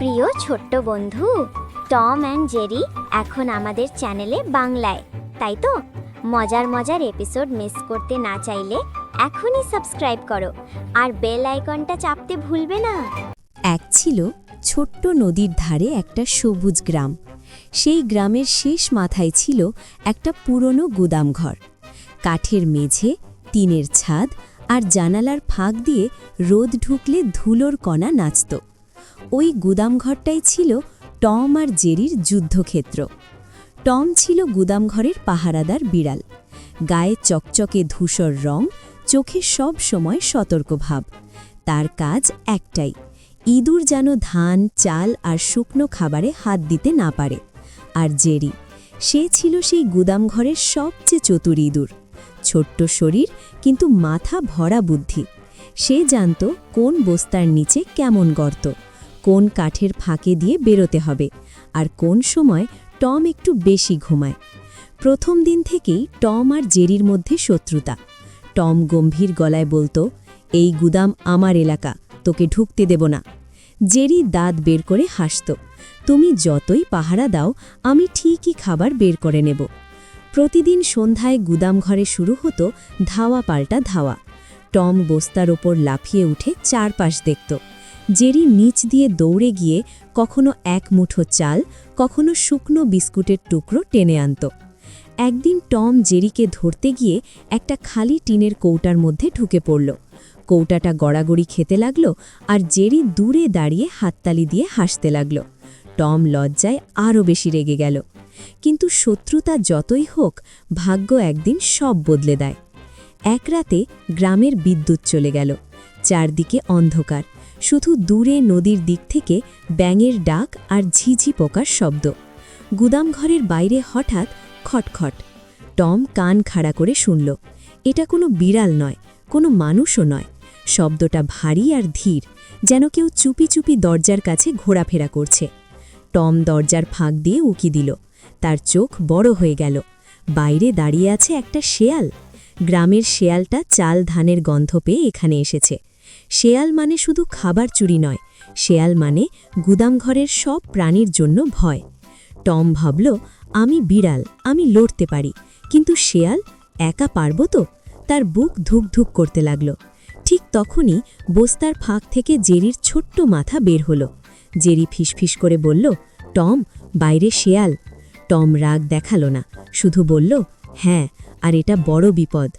প্রিয় ছোট্ট বন্ধু, টম অ্যান্ড জেরি এখন আমাদের চ্যানেলে বাংলায়, তাই তো? মজার মজার এপিসোড মিস করতে না চাইলে এখনই সাবস্ক্রাইব করো আর বেল আইকনটা চাপতে ভুলবে না। এক ছিল ছোট্ট নদীর ধারে একটা সবুজ গ্রাম। সেই গ্রামের শেষ মাথায় ছিল একটা পুরনো গুদামঘর। কাঠের মেঝে, টিনের ছাদ আর জানালার ফাঁক দিয়ে রোদ ঢুকলে ধুলোর কণা নাচত। ওই গুদামঘরটাই ছিল টম আর জেরির যুদ্ধক্ষেত্র। টম ছিল গুদামঘরের পাহারাদার বিড়াল। গায়ে চকচকে ধূসর রং, চোখে সব সময় সতর্ক ভাব। তার কাজ একটাই, ইঁদুর যেন ধান, চাল আর শুকনো খাবারে হাত দিতে না পারে। আর জেরি, সে ছিল সেই গুদামঘরের সবচেয়ে চতুর ইঁদুর। ছোট্ট শরীর কিন্তু মাথা ভরা বুদ্ধি। সে জানত কোন বস্তার নিচে কেমন গর্ত, কোন কাঠের ফাঁকে দিয়ে বেরোতে হবে, আর কোন সময় টম একটু বেশি ঘুমায়। প্রথম দিন থেকেই টম আর জেরির মধ্যে শত্রুতা। টম গম্ভীর গলায় বলতো, এই গুদাম আমার এলাকা, তোকে ঢুকতে দেব না। জেরি দাঁত বের করে হাসত, তুমি যতই পাহারা দাও, আমি ঠিকই খাবার বের করে নেব। প্রতিদিন সন্ধ্যায় গুদামঘরে শুরু হতো ধাওয়া পাল্টা ধাওয়া। টম বস্তার ওপর লাফিয়ে উঠে চারপাশ দেখত। জেরি নিচ দিয়ে দৌড়ে গিয়ে কখনো এক মুঠো চাল, কখনো শুকনো বিস্কুটের টুকরো টেনে আনত। একদিন টম জেরিকে ধরতে গিয়ে একটা খালি টিনের কৌটার মধ্যে ঢুকে পড়ল। কৌটাটা গড়াগড়ি খেতে লাগল আর জেরি দূরে দাঁড়িয়ে হাততালি দিয়ে হাসতে লাগল। টম লজ্জায় আরও বেশি রেগে গেল। কিন্তু শত্রুতা যতই হোক, ভাগ্য একদিন সব বদলে দেয়। এক রাতে গ্রামের বিদ্যুৎ চলে গেল। চারদিকে অন্ধকার, শুধু দূরে নদীর দিক থেকে ব্যাঙের ডাক আর ঝিঝি পোকার শব্দ। গুদামঘরের বাইরে হঠাৎ খটখট। টম কান খাড়া করে শুনল। এটা কোনো বিড়াল নয়, কোনো মানুষও নয়। শব্দটা ভারী আর ধীর, যেন কেউ চুপি চুপি দরজার কাছে ঘোরাফেরা করছে। টম দরজার ফাঁক দিয়ে উকি দিল। তার চোখ বড় হয়ে গেল। বাইরে দাঁড়িয়ে আছে একটা শেয়াল। গ্রামের শেয়ালটা চাল ধানের গন্ধ পেয়ে এখানে এসেছে। শেয়াল মানে শুধু খাবার চুরি নয়, শেয়াল মানে গুদামঘরের সব প্রাণীর জন্য ভয়। টম ভাবল, আমি বিড়াল, আমি লড়তে পারি, কিন্তু শেয়াল একা পারব তো? তার বুক ধুকধুক করতে লাগল। ঠিক তখনই বস্তার ফাঁক থেকে জেরির ছোট্ট মাথা বের হলো। জেরি ফিসফিস করে বলল, টম, বাইরে শেয়াল। টম রাগ দেখালো না, শুধু বলল, হ্যাঁ, আর এটা বড় বিপদ।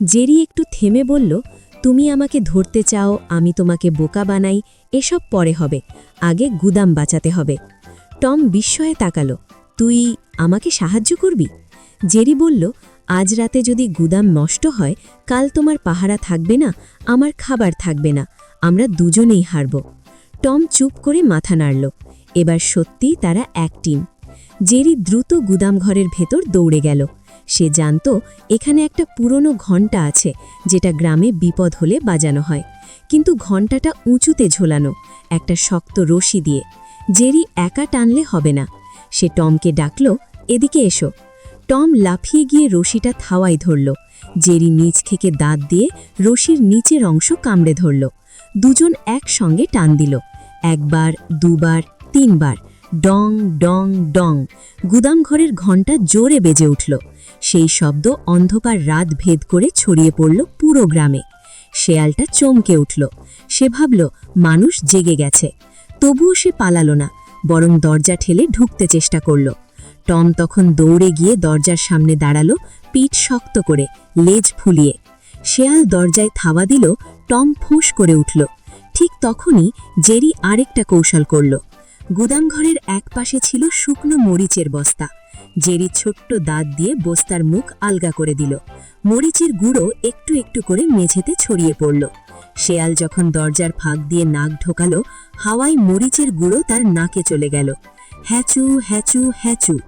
জেরি একটু থেমে বলল, তুমি আমাকে ধরতে চাও, আমি তোমাকে বোকা বানাই, এসব পরে হবে, আগে গুদাম বাঁচাতে হবে। টম বিস্ময়ে তাকালো, তুই আমাকে সাহায্য করবি? জেরি বলল, আজ রাতে যদি গুদাম নষ্ট হয়, কাল তোমার পাহারা থাকবে না, আমার খাবার থাকবে না, আমরা দুজনেই হারব। টম চুপ করে মাথা নাড়ল। এবার সত্যিই তারা এক টিম। জেরি দ্রুত গুদামঘরের ভেতর দৌড়ে গেল। সে জানত এখানে একটা পুরনো ঘণ্টা আছে, যেটা গ্রামে বিপদ হলে বাজানো হয়। কিন্তু ঘণ্টাটা উঁচুতে ঝোলানো, একটা শক্ত রশি দিয়ে। জেরি একা টানলে হবে না। সে টমকে ডাকল, এদিকে এসো। টম লাফিয়ে গিয়ে রশিটা থাওয়ায় ধরল। জেরি নিচ থেকে দাঁত দিয়ে রশির নিচের অংশ কামড়ে ধরল। দুজন একসঙ্গে টান দিল। একবার, দুবার, তিনবার, ডং ডং ডং। গুদামঘরের ঘণ্টা জোরে বেজে উঠল। সেই শব্দ অন্ধকার রাত ভেদ করে ছড়িয়ে পড়ল পুরো গ্রামে। শেয়ালটা চমকে উঠল। সে ভাবল মানুষ জেগে গেছে। তবুও সে পালালো না, বরং দরজা ঠেলে ঢুকতে চেষ্টা করল। টম তখন দৌড়ে গিয়ে দরজার সামনে দাঁড়ালো, পিঠ শক্ত করে, লেজ ফুলিয়ে। শেয়াল দরজায় থাবা দিল। টম ফোঁস করে উঠল। ঠিক তখনই জেরি আরেকটা কৌশল করল। গুদামঘরের এক পাশে ছিল শুকনো মরিচের বস্তা। জেরি ছোট্ট দাঁত দিয়ে বস্তার মুখ আলগা করে দিল। মরিচের গুঁড়ো একটু একটু করে মেঝেতে ছড়িয়ে পড়ল। শেয়াল যখন দরজার ফাঁক দিয়ে নাক ঢোকালো, হাওয়ায় মরিচের গুঁড়ো তার নাকে চলে গেল। হ্যাচু হ্যাচু হ্যাচু।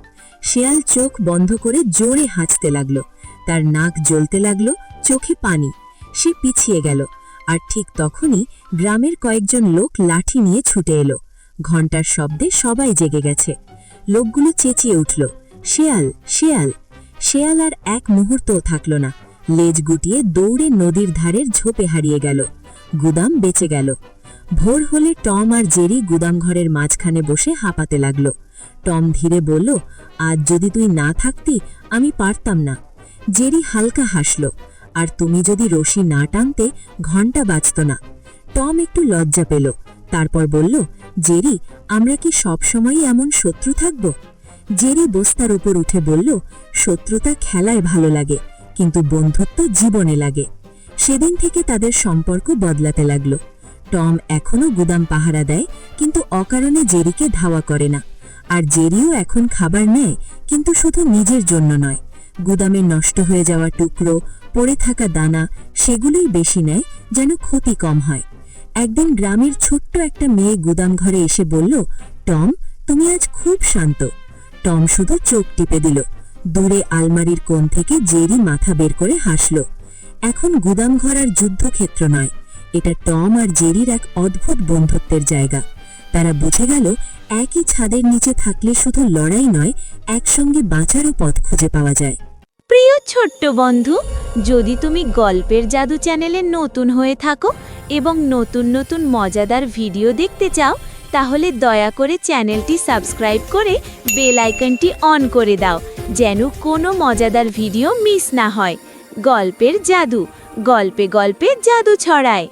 শেয়াল চোখ বন্ধ করে জোরে হাঁচতে লাগল। তার নাক জ্বলতে লাগল, চোখে পানি। সে পিছিয়ে গেল। আর ঠিক তখনই গ্রামের কয়েকজন লোক লাঠি নিয়ে ছুটে এলো। ঘণ্টার শব্দে সবাই জেগে গেছে। লোকগুলো চেঁচিয়ে উঠল, শেয়াল শেয়াল। শেয়াল আর এক মুহূর্তও থাকল না। লেজ গুটিয়ে দৌড়ে নদীর ধারের ঝোপে হারিয়ে গেল। গুদাম বেঁচে গেল। ভোর হলে টম আর জেরি গুদামঘরের মাঝখানে বসে হাঁপাতে লাগল। টম ধীরে বলল, আজ যদি তুই না থাকতি আমি পারতাম না। জেরি হালকা হাসল, আর তুমি যদি রশি না টানতে ঘণ্টা বাজত না। টম একটু লজ্জা পেল, তারপর বলল, জেরি, আমরা কি সবসময়ই এমন শত্রু থাকব? জেরি বস্তার উপর উঠে বলল, শত্রুতা খেলায় ভালো লাগে, কিন্তু বন্ধুত্ব জীবনে লাগে। সেদিন থেকে তাদের সম্পর্ক বদলাতে লাগল। টম এখনও গুদাম পাহারা দেয়, কিন্তু অকারণে জেরিকে ধাওয়া করে না। আর জেরিও এখন খাবার নেয়, কিন্তু শুধু নিজের জন্য নয়। গুদামে নষ্ট হয়ে যাওয়া টুকরো, পড়ে থাকা দানা, সেগুলোই বেশি নেয়, যেন ক্ষতি কম হয়। একদিন গ্রামের ছোট্ট একটা মেয়ে গুদাম ঘরে এসে বলল, টম, তুমি আজ খুব শান্ত। টম শুধু চোখ টিপে দিল। দূরে আলমারির কোণ থেকে জেরি মাথা বের করে হাসল। এখন গুদামঘর আর যুদ্ধক্ষেত্র নয়, এটা টম আর জেরির এক অদ্ভুত বন্ধুত্বের জায়গা। তারা বুঝে গেল, একই ছাদের নিচে থাকলে শুধু লড়াই নয়, একসঙ্গে বাঁচারও পথ খুঁজে পাওয়া যায়। প্রিয় ছোট্ট বন্ধু, যদি তুমি গল্পের জাদু চ্যানেলে নতুন হয়ে থাকো এবং নতুন নতুন মজাদার ভিডিও দেখতে চাও, তাহলে দয়া করে চ্যানেলটি সাবস্ক্রাইব করে বেল আইকনটি অন করে দাও, যেন কোনো মজাদার ভিডিও মিস না হয়। গল্পের জাদু, গল্পে গল্পে জাদু ছড়ায়।